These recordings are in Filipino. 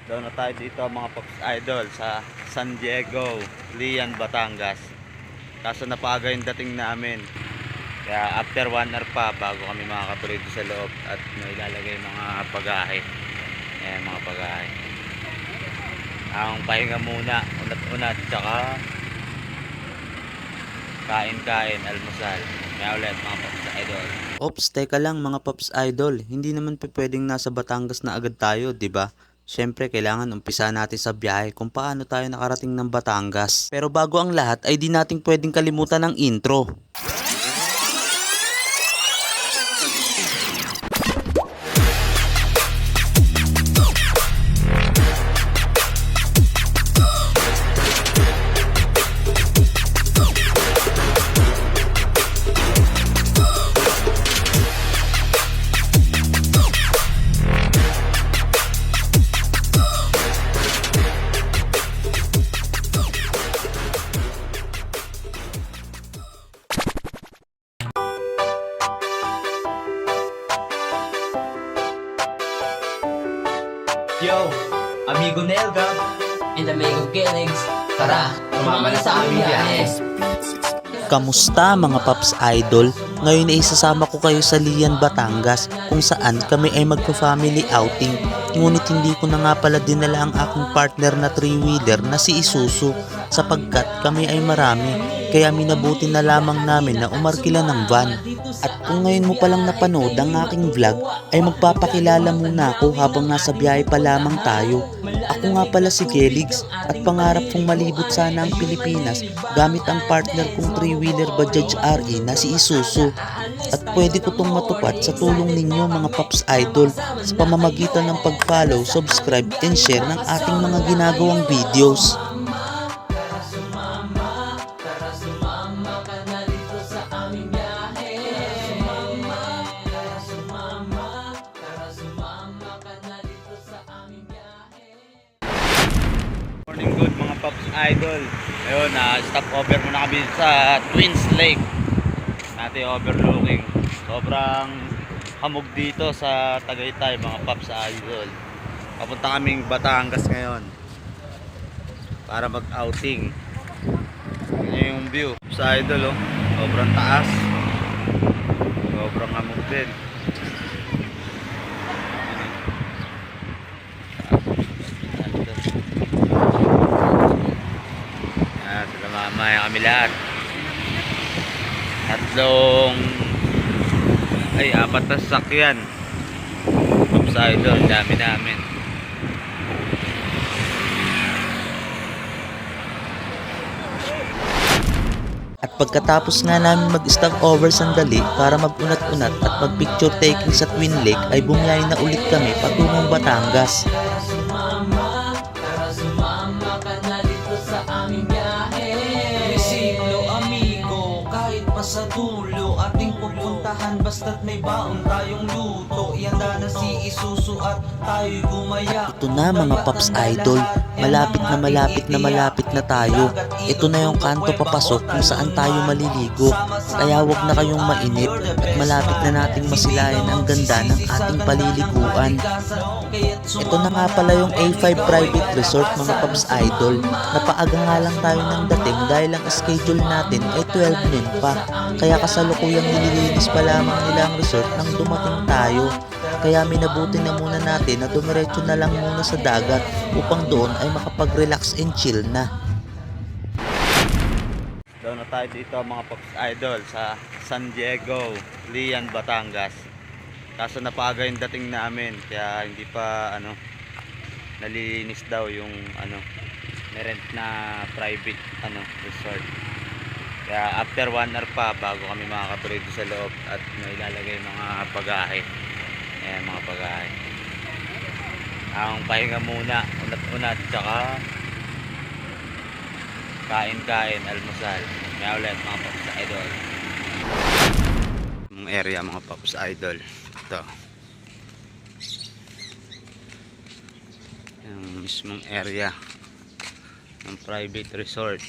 Doon na tayo dito mga Pops Idol sa San Diego, Lian, Batangas. Kaso napaga yung dating namin. Kaya after 1 hour pa bago kami makakatuloy sa loob at may lalagay mga pagahe. Ayan mga pagahe. Ang pahinga muna, unat-unat, tsaka kain-kain, almusal. Kaya ulit mga Pops Idol. Ops, teka lang mga Pops Idol, hindi naman pwedeng nasa Batangas na agad tayo, 'di ba? Siyempre, kailangan umpisa natin sa biyahe kung paano tayo nakarating ng Batangas. Pero bago ang lahat, ay di natin pwedeng kalimutan ng intro. Yo, amigo Nelgab and amigo Felix, tara, tumama na sa aming biyahe. Kamusta mga Pops Idol? Ngayon ay isasama ko kayo sa Lian, Batangas kung saan kami ay magpa-family outing. Ngunit hindi ko na nga pala dinala ang aking partner na 3-wheeler na si Isuzu sapagkat kami ay marami. Kaya minabuti na lamang namin na umarkila ng van. At kung ngayon mo palang napanood ang aking vlog ay magpapakilala muna ako habang nasa biyahe pa lamang tayo. Ako nga pala si Felix at pangarap kong malibot sana ang Pilipinas gamit ang partner kong 3-wheeler Bajaj RE na si Isuzu. At pwede ko tong matupad sa tulong ninyo mga Pops Idol sa pamamagitan ng pag-follow, subscribe, and share ng ating mga ginagawang videos. Morning good mga Pops Idol. Ayun, stop over muna kami sa Twins Lake. Natin overlooking. Sobrang hamog dito sa Tagaytay mga Pops Idol. Papunta kaming Batangas ngayon para mag-outing. Yan yung view. Pops Idol, oh. Sobrang taas. Sobrang hamog din. Sila mamaya kami lahat. Apat na sasakyan. Pops Idol, dami namin. At pagkatapos nga namin mag-stop over sandali para mag-unat-unat at mag-picture taking sa Twin Lake ay bumiyay na ulit kami patungong Batangas. Siglo amigo, kahit pa sa dulo ating pupuntahan basta't may baon tayong luto. Ihanda na si Isuzu at tayo'y gumaya. Ito na mga Pops Idol, malapit na tayo. Ito na yung kanto papasok kung saan tayo maliligo. Kaya wag na kayong mainip at malapit na nating masilayan ang ganda ng ating paliliguan. Ito na nga pala yung A5 Private Resort mga Pops Idol. Napaaga nga lang tayo ng dating dahil ang schedule natin ay 12 noon pa. Kaya kasalukuyang nililinis pa lamang nila ang resort nang dumating tayo. Kaya minabuti na muna natin na dumiretso na lang muna sa dagat upang doon ay makapag-relax and chill na. Doon na tayo dito mga Pops Idol sa San Diego, Lian, Batangas. Kaso napaga yung dating namin kaya hindi pa nalilinis daw yung rent na private resort. Kaya after 1 hour pa bago kami makakatuloy sa loob at may lalagay mga pagahe. Ayan mga pagahe. Ang pahinga muna, unat-unat, tsaka kain-kain, almusal. Kaya ulit mga Pops Idol. Yung area mga Pops Idol. Ito. Yung mismong area ng private resort.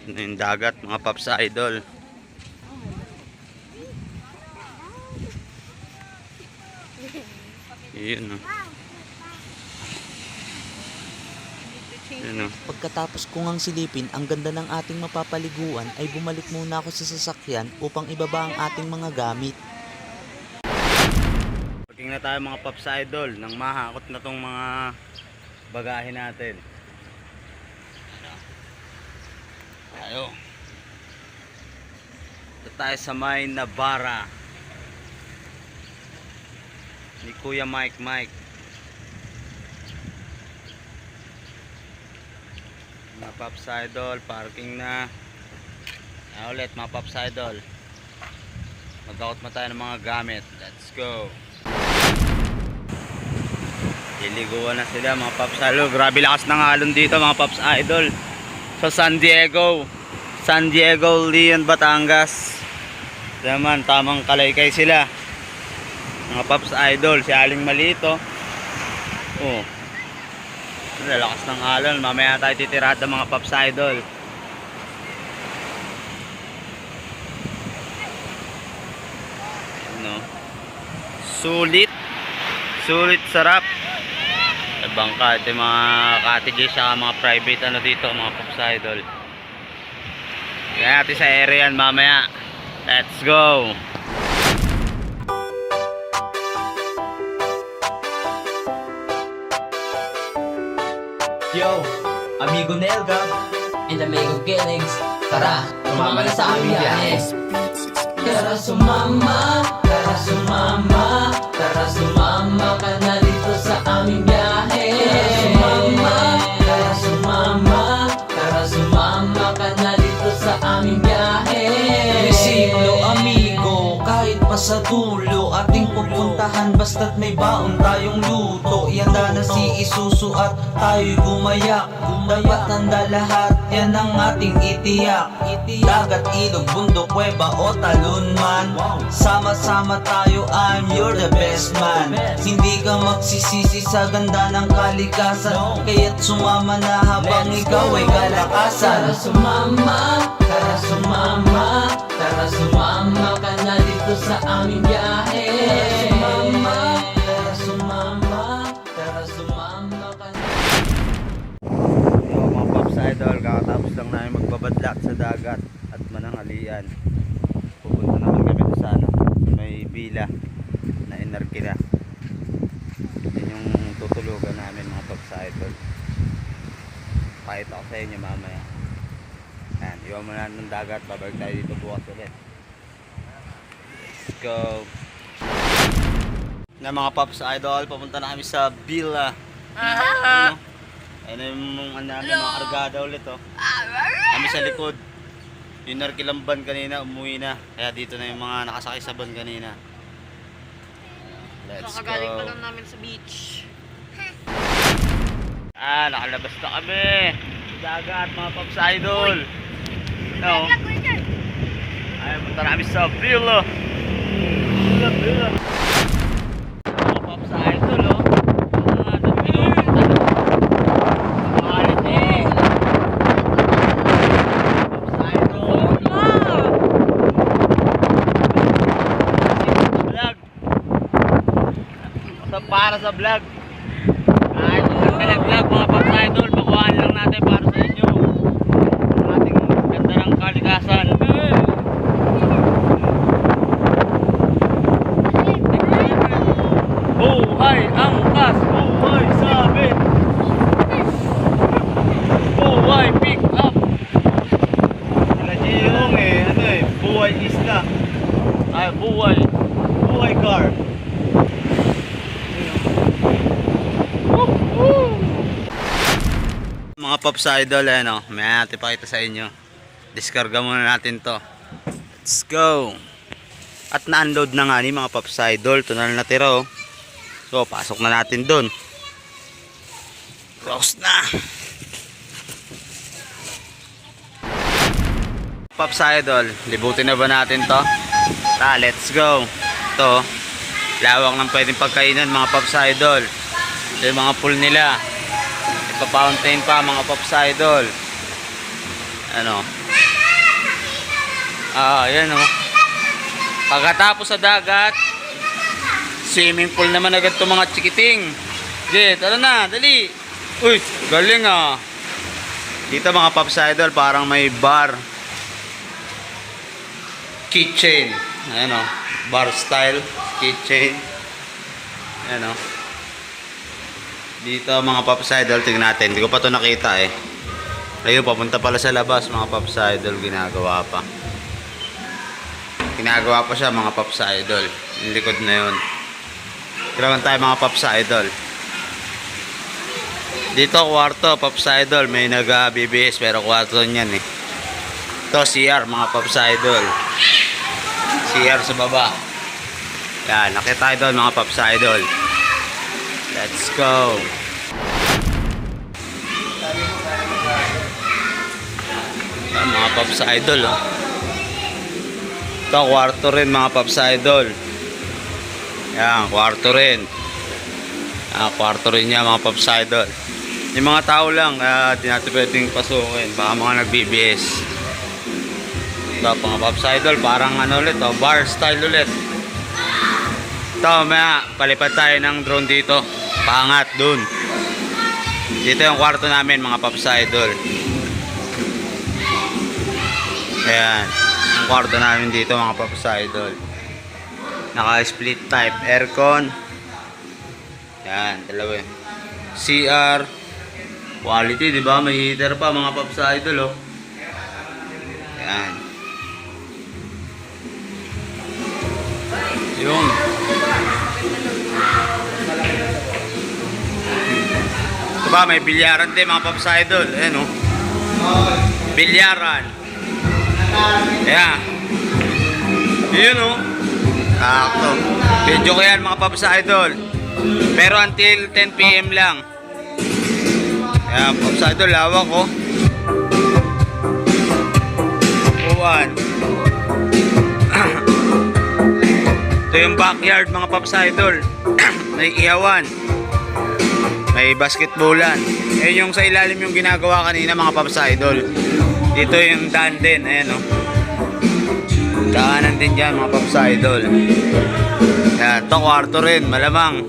Yung dagat mga Paps Idol. Yun oh. Yun oh. Pagkatapos ko ngang silipin ang ganda ng ating mapapaliguan ay bumalik muna ako sa sasakyan upang ibaba ang ating mga gamit. Pagking na tayo mga Paps Idol nang mahakot na tong mga bagahe natin. Tayo. Ito tayo sa may Navara ni Kuya Mike. Mga Paps Idol, parking na. Ulit mga Paps Idol. Mag-out na tayo ng mga gamit. Let's go. Liliguan na sila mga Paps Idol. Grabe lakas ng alon dito mga Paps Idol. Sa San Diego, Leon, Batangas. Naman, tamang kalaykay sila. Mga Paps Idol, si Aling Malito. Oh. Lalakas ng alon. Mamaya tayo titirada mga Paps Idol. Ano? Sulit, sarap. Sa bangka, ito yung mga cottages saka mga private ano dito mga Paps Idol. Kaya natin sa area yan mamaya. Let's go. Yo, amigo Nelga. And amigo Kelegs, tara, tumama na sa aming biyahe. Tara sumama, tara sumama, tara sumama ka na dito sa aming biyahe. Tara sumama, tara sumama ka na dito sa aming biyahe. Resiklo amigo, kahit pa sa dulo ating pupuntahan basta't may baon tayong luto. Ihanda na si Isuzu at tayo'y gumayak. Dapat handa lahat, yan ang ating itiyak. Dagat, ilog, bundok, kuweba o talon man, sama-sama tayo, I'm your the best man. Hindi ka magsisisi sa ganda ng kalikasan, kaya't sumama na habang ikaw ay kalakasan. Tara sumama, tara sumama, tara sumama ka na dito sa aming biyahe. Tara sumama, tara sumama ka na. Yo, mga Paps Idol, kakatapos lang namin magbabadlak sa dagat at mananghalian. Pupunta naman kami doon sa ano, may villa na Enarquila. Yan yung tutulugan namin mga Paps Idol. Pakita ko sa inyo mamaya. Ayan, iwan mo na ng dagat, babalik tayo dito bukas ulit. Let's go. Na mga Paps Idol, papunta na kami sa villa. Ano? Ayun yung mga argada ulit oh. Kami sa likod. Yung narkilang van kanina, umuwi na. Kaya dito na yung mga nakasakay sa van kanina. Let's go. Kakagaling pa lang namin sa beach. Nakalabas na kami. Dagat mga Paps Idol. No. Ay, punta na kami sa villa. Villa. Mga Paps Idol oh. Para sa vlog. Ay, vlog mga Paps Idol, bakuhaan lang natin para sa inyo. Ang ating ganda ng kalikasan. Buhay angkas, buhay sabit. Buhay pick up. Sila Giyong buhay isla. Ay, buhay car. Mga Paps Idol, may natin pakita sa inyo. Diskarga muna natin to. Let's go. At na-unload na nga ni mga Paps Idol. Ito na natira oh. So pasok na natin dun. Close na. Paps Idol, libutin na ba natin to? Let's go. Ito Lawak ng pwedeng pagkainan mga Pops Idol. Yung mga pool nila. Ipa-fountain pa mga Pops Idol. Ano? Yan o. Pagkatapos sa dagat, swimming pool naman agad itong mga chikiting. Jet, ano na, dali. Uy, galing ah. Dito mga Pops Idol, parang may bar. Kitchen. Ayan o. Bar style. Kitchen. Ayan o. Dito mga Pops Idol, tingnan natin. Hindi ko pa ito nakita eh. Ayun, papunta pala sa labas mga Pops Idol. Ginagawa pa. Ginagawa pa siya mga Pops Idol. Yung likod na yun. Kailangan tayo mga Pops Idol. Dito kwarto Pops Idol. May nag-BBS pero kwarto niyan eh. Ito CR mga Pops Idol. CR sa baba. Yan, nakita tayo doon mga Pops Idol. Let's go. Yan, mga Pops Idol oh. Ito kwarto rin mga Pops Idol. Yan, kwarto rin. Kwarto rin niya mga Pops Idol. Yung mga tao lang, di natin pwedeng pasukin. Baka mga nag-BBS. Ito mga Pops Idol, parang ano ulit oh, bar style ulit. Ito, maya, palipad tayo ng drone dito. Pangat dun. Dito yung kwarto namin mga Pops Idol. Ayan, yung kwarto namin dito mga Pops Idol. Naka-split type aircon. Ayan, dalawa yun. CR. Quality, di ba? May heater pa mga Pops Idol oh. Ayan. Yung ito ba, may bilyaran din mga Pops Idol. Ayan o. Bilyaran. Ayan. Yun o. Takto. Video ko yan mga Pops Idol. Pero until 10 PM lang. Ayan Pops Idol, lawak o. Uwan. Ito yung backyard mga Pops Idol. May ihawan. May basketballan. Eh yung sa ilalim yung ginagawa kanina mga Pops Idol. Dito yung daan din. Ayan o. Daanan din dyan mga Pops Idol. Ayan. Ito kwarto rin. Malamang.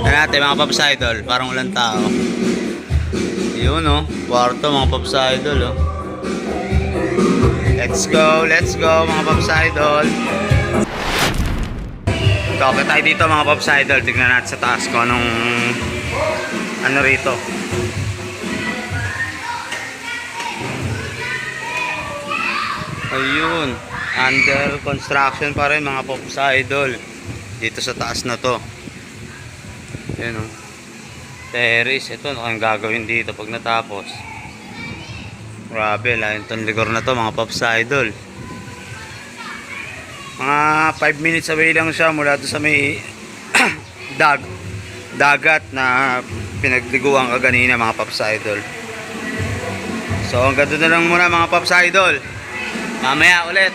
Ayan natin mga Pops Idol. Parang walang tao. Yun o. Kwarto mga Pops Idol o. Let's go mga Pops Idol. Kaka tayo dito mga Pops Idol. Tignan natin sa taas ko anong ano rito. Ayun, under construction pa rin mga Pops Idol. Dito sa taas na to. Ayan o. Terrace. Ito ano kayong gagawin dito pag natapos. Grabe, lain itong ligor na to mga Pops Idol. Mga 5 minutes away lang siya mula doon sa may dagat na pinagliguan ka ganina mga Pops Idol. So hanggang doon na lang muna mga Pops Idol. Mamaya ulit.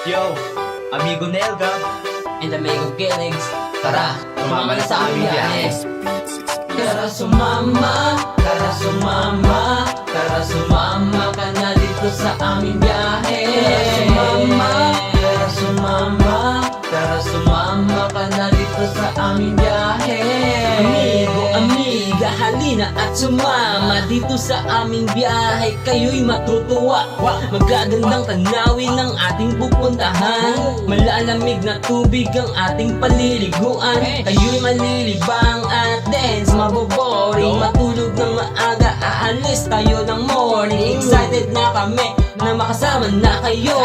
Yo, amigo Nelga And amigo Kelegs, tara, tumama na sa aming biyahe. Tara sumama, tara sumama, tara sumama ka na dito sa aming biyahe. Tara sumama, tara sumama, tara sumama ka na dito sa aming biyahe. Amigo, amiga, halina at sumama dito sa aming biyahe. Kayo'y matutuwa, magagandang tanawin ng ating pupuntahan. Malalamig na tubig ang ating paliliguan. Kayo'y malilibang at dance, maboboring. Matulog ng maaga, aalis tayo ng morning. Excited na kami na makasama na kayo.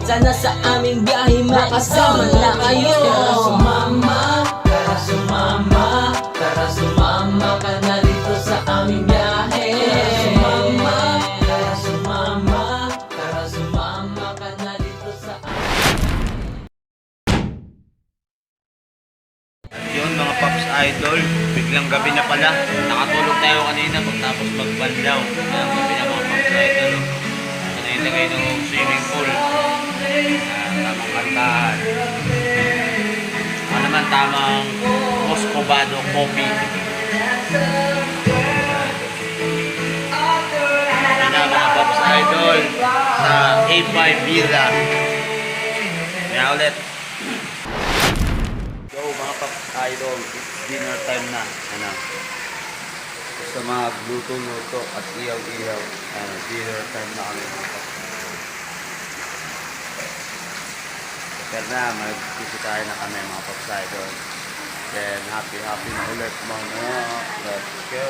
Sana sa aming biyahe makasama na kayo. Tara sumama, tara sumama, tara sumama ka na dito sa aming biyahe. Tara sumama, tara sumama, tara sumama ka na dito sa Yun mga Pops Idol, biglang gabi na pala. Nakatulog tayo kanina pagtapos magbandaw. Kaya ang gabi na mga Pops Idol. Kanina kayo ng swimming pool. Tamang kantahan. Ano naman tamang Moscovado coffee. Yan na mga Pops Idol sa A5 Villa. Kaya ulit. Yo mga Pops Idol, it's dinner time na. Ano? Sa mga luto-luto at iyaw-iyaw. Dinner time na kami mga Pops. Pero na, mag-visitahin na kami mga Pops Idol. Then happy na ulit mga. Let's go!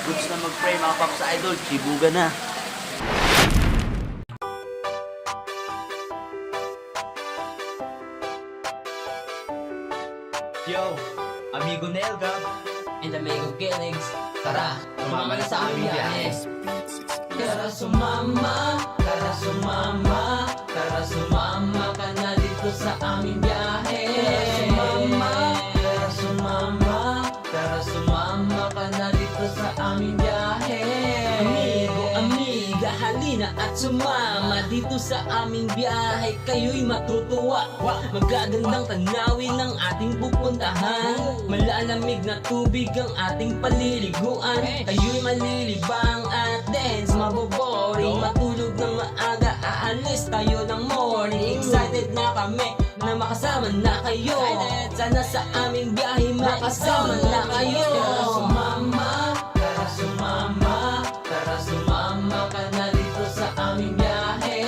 Goods na mag-pray mga Pops Idol, chibuga na. Yo, amigo Nelga. And amigo Gilligs, tara, sumama na sa aming biyahe. Tara sumama, tara sumama, tara sumama ka na dito sa aming biyahe. Tara sumama, tara sumama ka na dito sa aming biyahe. Amigo, amiga, halina at sumama dito sa aming biyahe. Kayo'y matutuwa, magagandang tanawin ng ating pupuntahan. Malalamig na tubig ang ating paliliguan. Kayo'y malilibang at dance, maboboring. Matulog ng maaga, aalis tayo ng morning. Excited na kami na makasama na kayo. Sana sa aming biyahe makasama na kayo. Tara sumama, tara sumama, tara sumama ka na dito sa aming biyahe.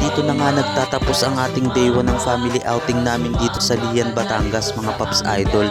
Dito na nga nagtatapos ang ating day 1 ng family outing namin dito sa Lian, Batangas mga Pops Idol.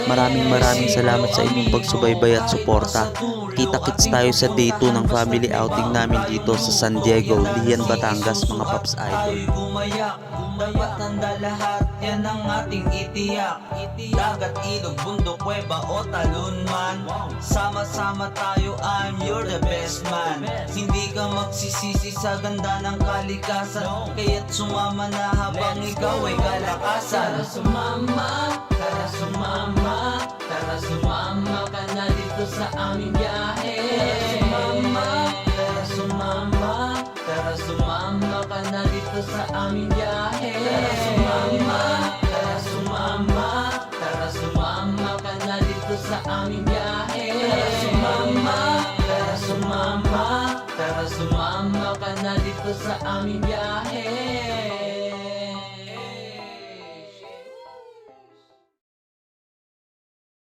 Maraming salamat sa inyong pagsubaybay at suporta. Kita-kits tayo sa day 2 ng family outing namin dito sa San Diego, Lian, Batangas mga Pops Idol. Tayo'y gumayak, dapat handa lahat, yan ang ating itiyak. Dagat, ilog, bundok, kuweba o talon man, sama-sama tayo, I'm you're the best man. Hindi ka magsisisi sa ganda ng kalikasan, kaya't sumama na habang ikaw ay kalakasan. Tara sumama, tara sumama, tara sumama ka na dito sa aming biyahe. Tara sumama, tara sumama ka na dito sa aming biyahe. Tara sumama, tara sumama, tara sumama ka na dito sa aming biyahe. Tara sumama, tara sumama, tara sumama ka na dito sa aming biyahe.